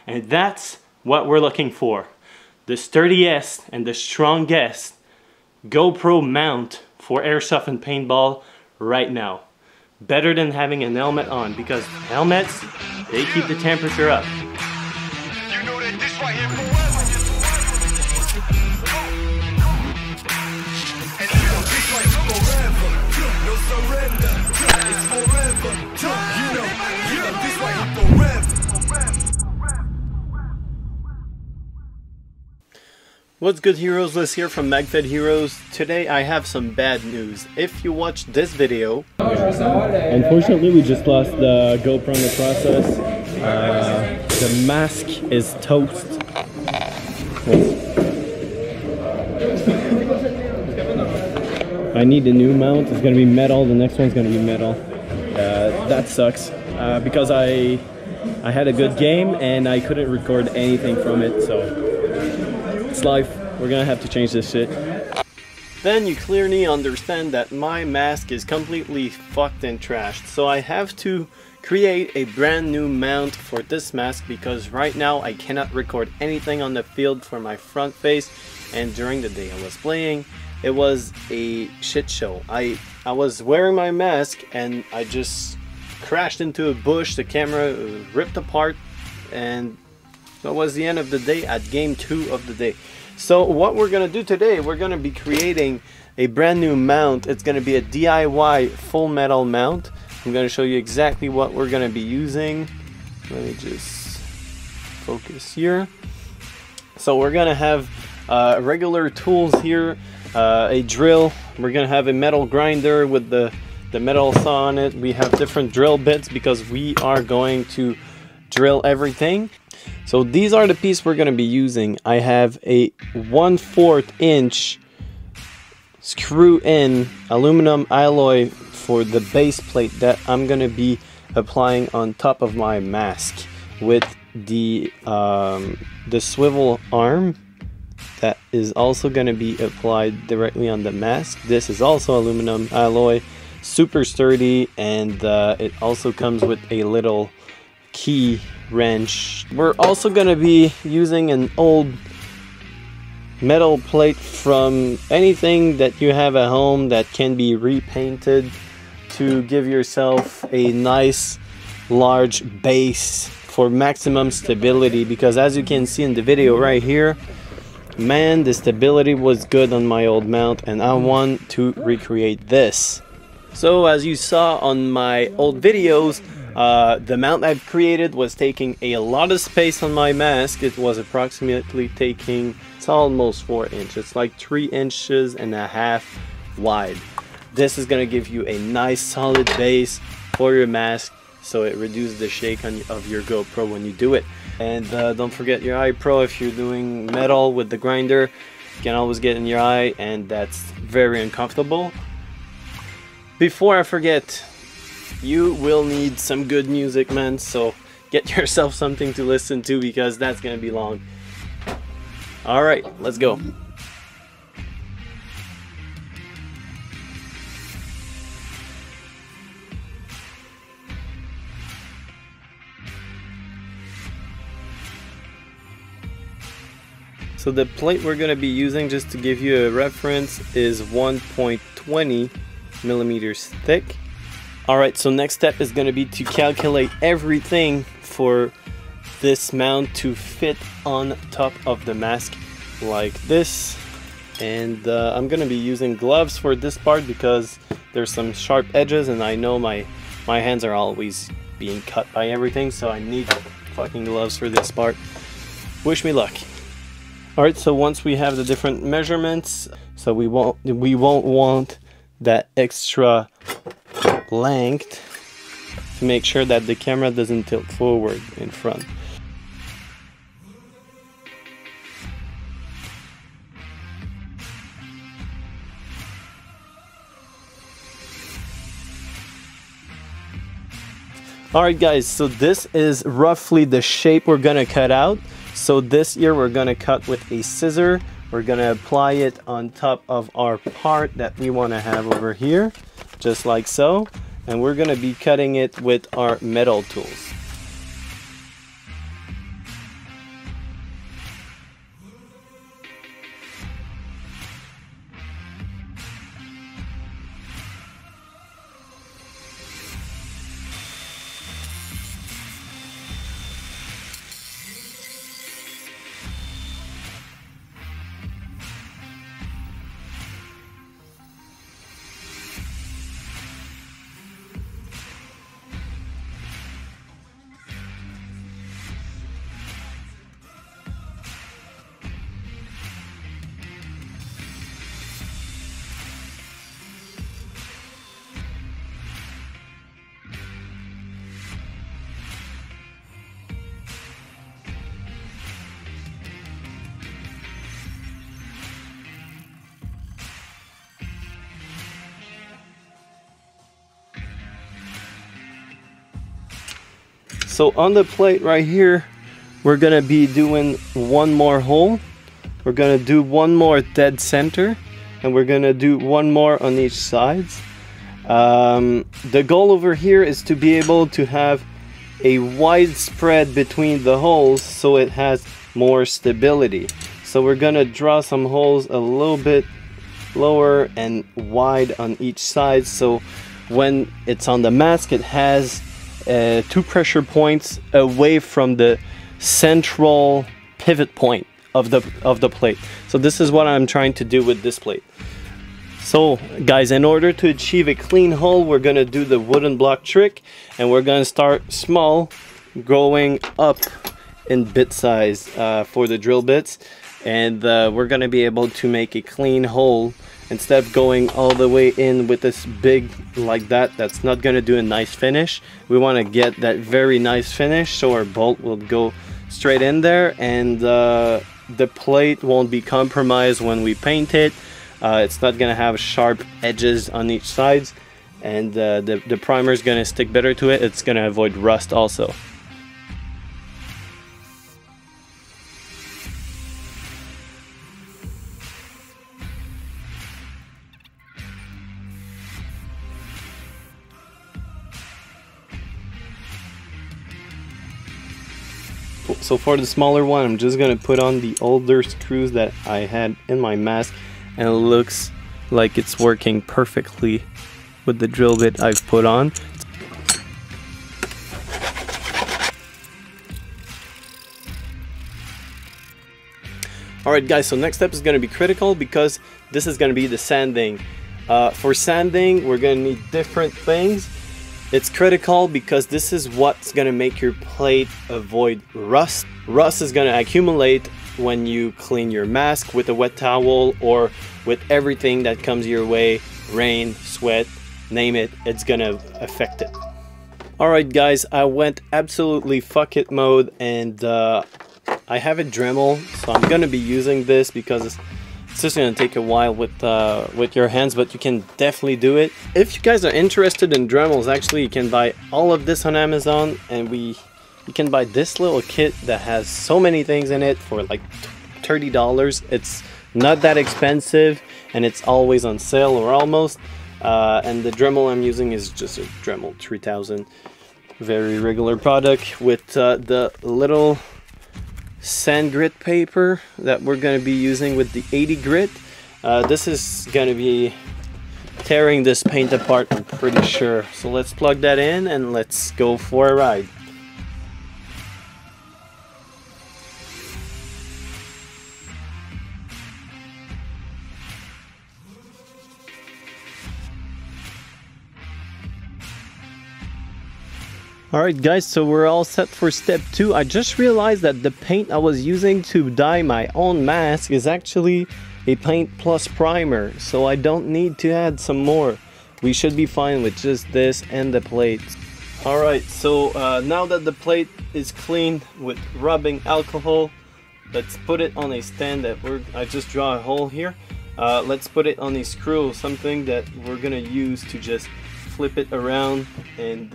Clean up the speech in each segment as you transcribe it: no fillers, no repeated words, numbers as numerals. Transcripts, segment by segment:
And that's what we're looking for. The sturdiest and the strongest GoPro mount for airsoft and paintball right now. Better than having an helmet on, because helmets, they keep the temperature up. You know that this right here forever. And you know this right forever. No surrender. It's forever. You know this right here forever. What's good, heroes? Liz here from Magfed Heroes. Today I have some bad news. If you watched this video, unfortunately we just lost the GoPro in the process. The mask is toast. I need a new mount. It's gonna be metal. The next one's gonna be metal. That sucks because I had a good game and I couldn't record anything from it, so it's life. We're gonna have to change this shit. Then you clearly understand that my mask is completely fucked and trashed, so I have to create a brand new mount for this mask, because right now I cannot record anything on the field for my front face, and during the day I was playing, it was a shit show. I was wearing my mask and I just crashed into a bush, the camera ripped apart, and that was the end of the day at game 2 of the day. So what we're gonna do today, we're gonna be creating a brand new mount. It's gonna be a DIY full metal mount. I'm gonna show you exactly what we're gonna be using. Let me just focus here. So we're gonna have regular tools here, a drill. We're gonna have a metal grinder with the metal saw on it. We have different drill bits because we are going to drill everything. So these are the pieces we're going to be using. I have a 1/4 inch screw-in aluminum alloy for the base plate that I'm going to be applying on top of my mask with the swivel arm that is also going to be applied directly on the mask. This is also aluminum alloy, super sturdy, and it also comes with a little key wrench. We're also going to be using an old metal plate from anything that you have at home that can be repainted to give yourself a nice large base for maximum stability, because as you can see in the video right here, man, the stability was good on my old mount and I want to recreate this. So as you saw on my old videos, the mount I've created was taking a lot of space on my mask. It was approximately taking, it's almost 4 inches. It's like 3.5 inches wide. This is going to give you a nice solid base for your mask, so it reduces the shake of your GoPro when you do it. And don't forget your eye pro. If you're doing metal with the grinder, you can always get in your eye, and that's very uncomfortable. Before I forget, you will need some good music, man, so get yourself something to listen to, because that's gonna be long. Alright, let's go. So the plate we're gonna be using, just to give you a reference, is 1.20 millimeters thick. Alright, so next step is going to be to calculate everything for this mount to fit on top of the mask like this. And I'm going to be using gloves for this part because there's some sharp edges and I know my hands are always being cut by everything, so I need fucking gloves for this part. Wish me luck. Alright, so once we have the different measurements, so we won't want that extra length to make sure that the camera doesn't tilt forward in front. Alright guys, so this is roughly the shape we're gonna cut out. So this here we're gonna cut with a scissor. We're gonna apply it on top of our part that we want to have over here, just like so, and we're gonna be cutting it with our metal tools. So on the plate right here, we're gonna be doing one more hole. We're gonna do one more dead center, and we're gonna do one more on each side. The goal over here is to be able to have a wide spread between the holes so it has more stability. So we're gonna draw some holes a little bit lower and wide on each side, so when it's on the mask it has 2 pressure points away from the central pivot point of the plate. So this is what I'm trying to do with this plate. So guys, in order to achieve a clean hole, we're gonna do the wooden block trick, and we're gonna start small, going up in bit size for the drill bits, and we're gonna be able to make a clean hole instead of going all the way in with this big like that. That's not gonna do a nice finish. We want to get that very nice finish so our bolt will go straight in there, and the plate won't be compromised when we paint it. It's not gonna have sharp edges on each sides, and the primer is gonna stick better to it. It's gonna avoid rust also. So for the smaller one, I'm just gonna put on the older screws that I had in my mask, and it looks like it's working perfectly with the drill bit I've put on. Alright guys, so next step is going to be critical because this is going to be the sanding. For sanding, we're going to need different things. It's critical because this is what's going to make your plate avoid rust. Rust is going to accumulate when you clean your mask with a wet towel or with everything that comes your way. Rain, sweat, name it, it's going to affect it. Alright guys, I went absolutely fuck it mode, and I have a Dremel, so I'm going to be using this because it's just going to take a while with your hands, but you can definitely do it. If you guys are interested in Dremels, actually you can buy all of this on Amazon, and you can buy this little kit that has so many things in it for like $30. It's not that expensive, and it's always on sale, or almost. And the Dremel I'm using is just a Dremel 3000, very regular product with the little sand grit paper that we're going to be using with the 80 grit. This is going to be tearing this paint apart, I'm pretty sure. So let's plug that in and let's go for a ride. Alright guys, so we're all set for step 2. I just realized that the paint I was using to dye my own mask is actually a paint plus primer, so I don't need to add some more. We should be fine with just this and the plate. Alright, so now that the plate is cleaned with rubbing alcohol, let's put it on a stand that I just draw a hole here. Let's put it on a screw, something that we're gonna use to just flip it around and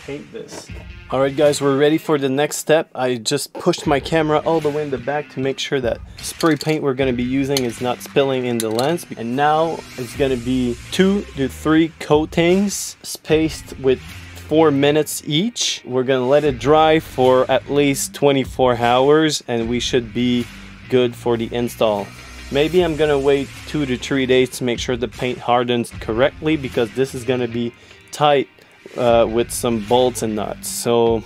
paint this. Alright guys, we're ready for the next step. I just pushed my camera all the way in the back to make sure that spray paint we're going to be using is not spilling in the lens. And now it's going to be 2 to 3 coatings spaced with 4 minutes each. We're going to let it dry for at least 24 hours and we should be good for the install. Maybe I'm gonna wait 2 to 3 days to make sure the paint hardens correctly, because this is gonna be tight with some bolts and nuts. So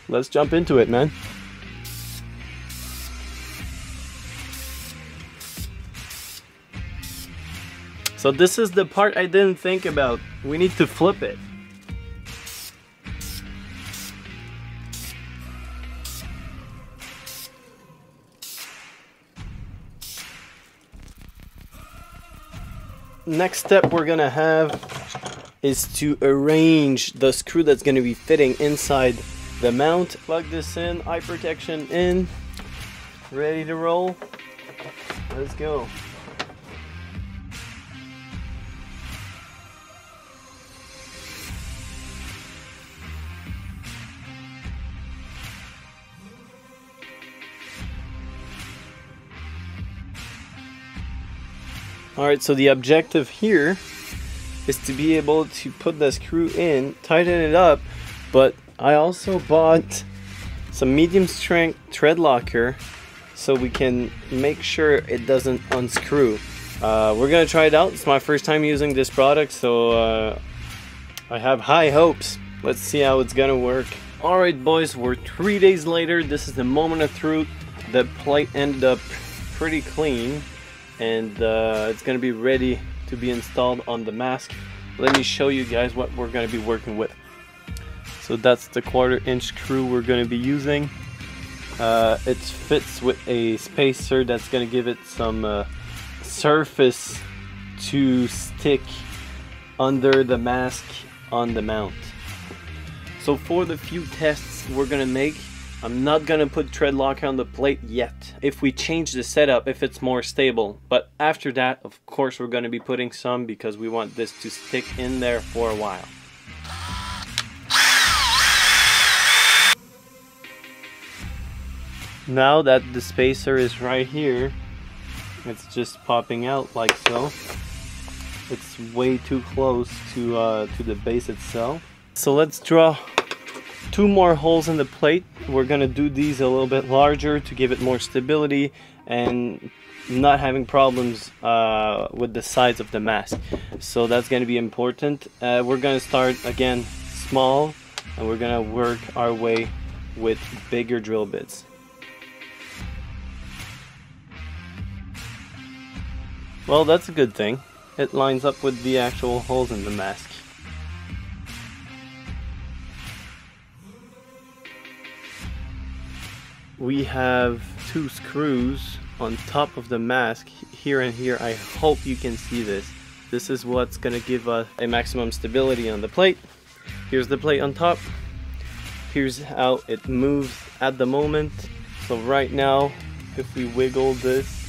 let's jump into it, man. So this is the part I didn't think about. We need to flip it. Next step we're gonna have is to arrange the screw that's gonna be fitting inside the mount. Plug this in, eye protection in, ready to roll. Let's go. Alright, so the objective here is to be able to put the screw in, tighten it up, but I also bought some medium strength thread locker so we can make sure it doesn't unscrew. We're gonna try it out. It's my first time using this product, so I have high hopes. Let's see how it's gonna work. Alright boys, we're 3 days later. This is the moment of truth. The plate ended up pretty clean, and it's gonna be ready to be installed on the mask. Let me show you guys what we're gonna be working with. So that's the 1/4 inch screw we're gonna be using. It fits with a spacer that's gonna give it some surface to stick under the mask on the mount. So for the few tests we're gonna make, I'm not gonna put thread locker on the plate yet. If we change the setup, if it's more stable. But after that, of course, we're gonna be putting some because we want this to stick in there for a while. Now that the spacer is right here, it's just popping out like so. It's way too close to the base itself. So let's draw 2 more holes in the plate. We're gonna do these a little bit larger to give it more stability and not having problems with the sides of the mask. So that's gonna be important. We're gonna start again small, and we're gonna work our way with bigger drill bits. Well, that's a good thing. It lines up with the actual holes in the mask. We have 2 screws on top of the mask here and here. I hope you can see this. This is what's gonna give us a maximum stability on the plate. Here's the plate on top. Here's how it moves at the moment. So right now, if we wiggle this,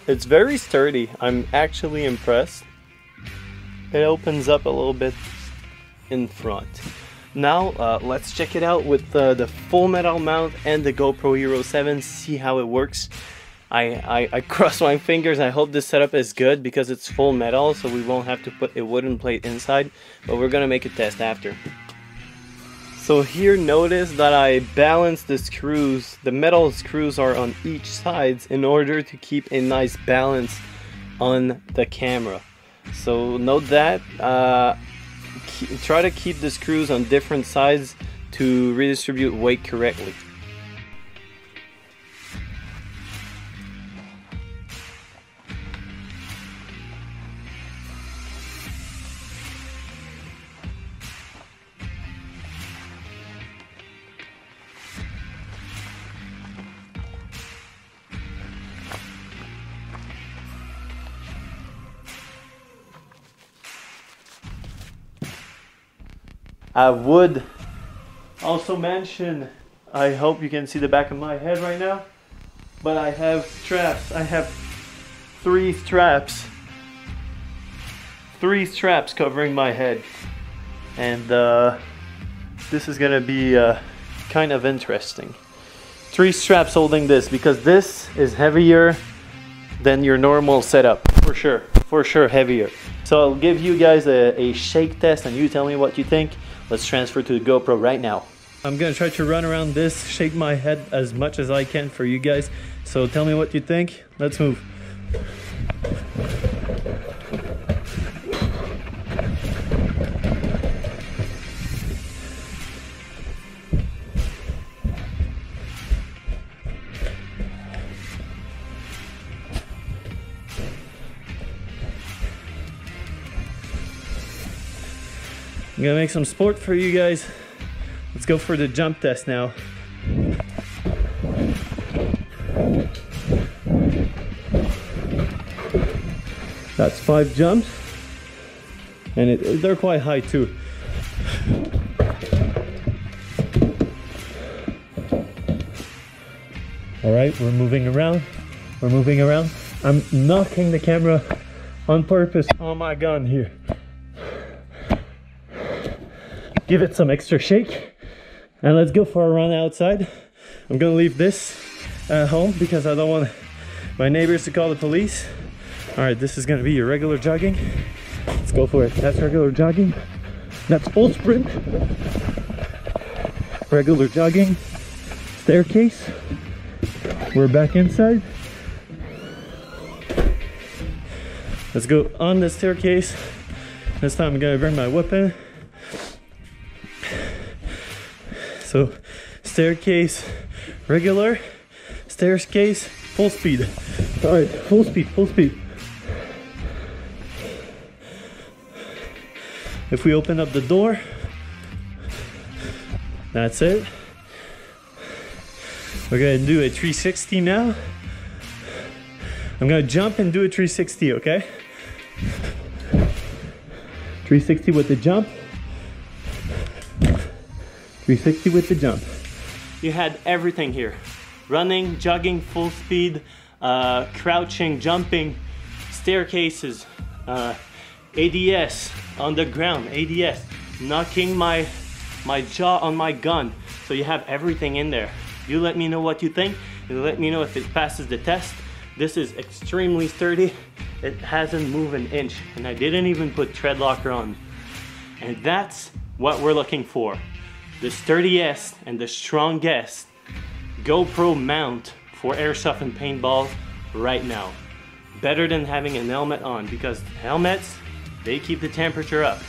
it's very sturdy. I'm actually impressed. It opens up a little bit in front. Now let's check it out with the full metal mount and the GoPro Hero 7, see how it works. I cross my fingers. I hope this setup is good because it's full metal, so we won't have to put a wooden plate inside, but we're gonna make a test after. So here, notice that I balance the screws. The metal screws are on each side in order to keep a nice balance on the camera. So note that. Try to keep the screws on different sides to redistribute weight correctly. I would also mention, I hope you can see the back of my head right now, but I have straps. I have 3 straps. 3 straps covering my head. And this is gonna be kind of interesting. 3 straps holding this, because this is heavier than your normal setup, for sure heavier. So I'll give you guys a shake test and you tell me what you think. Let's transfer to the GoPro right now. I'm gonna try to run around this, shake my head as much as I can for you guys. So tell me what you think. Let's move. I'm gonna make some sport for you guys. Let's go for the jump test now. That's 5 jumps, and they're quite high too. All right, we're moving around. We're moving around. I'm knocking the camera on purpose on my gun here. Give it some extra shake, and let's go for a run outside. I'm gonna leave this at home because I don't want my neighbors to call the police. All right, this is gonna be your regular jogging. Let's go for it. That's regular jogging. That's full sprint. Regular jogging. Staircase. We're back inside. Let's go on the staircase. This time I'm gonna bring my weapon. So, staircase, regular, staircase, full speed. All right, full speed, full speed. If we open up the door, that's it. We're gonna do a 360 now. I'm gonna jump and do a 360, okay? 360 with the jump. 360 with the jump. You had everything here. Running, jogging, full speed, crouching, jumping, staircases, ADS on the ground, ADS, knocking my jaw on my gun. So you have everything in there. You let me know what you think. You let me know if it passes the test. This is extremely sturdy. It hasn't moved an inch, and I didn't even put tread locker on. And that's what we're looking for. The sturdiest and the strongest GoPro mount for airsoft and paintball right now. Better than having an helmet on, because helmets, they keep the temperature up.